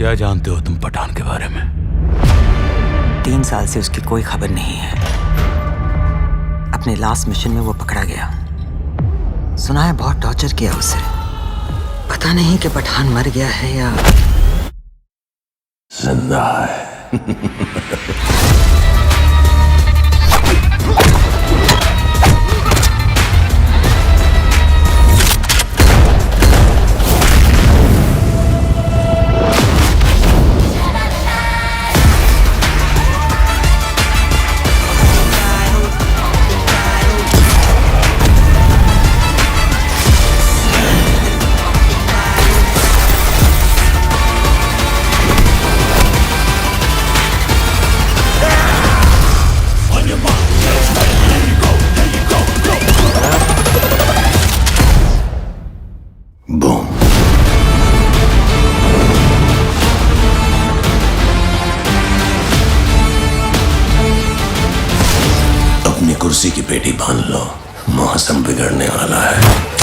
क्या जानते हो तुम पठान के बारे में? 3 साल से उसकी कोई खबर नहीं है। अपने लास्ट मिशन में वो पकड़ा गया। सुना है बहुत टॉर्चर किया उसे। पता नहीं कि पठान मर गया है या जिंदा है। बूम। अपनी कुर्सी की पेटी बांध लो, मौसम बिगड़ने वाला है।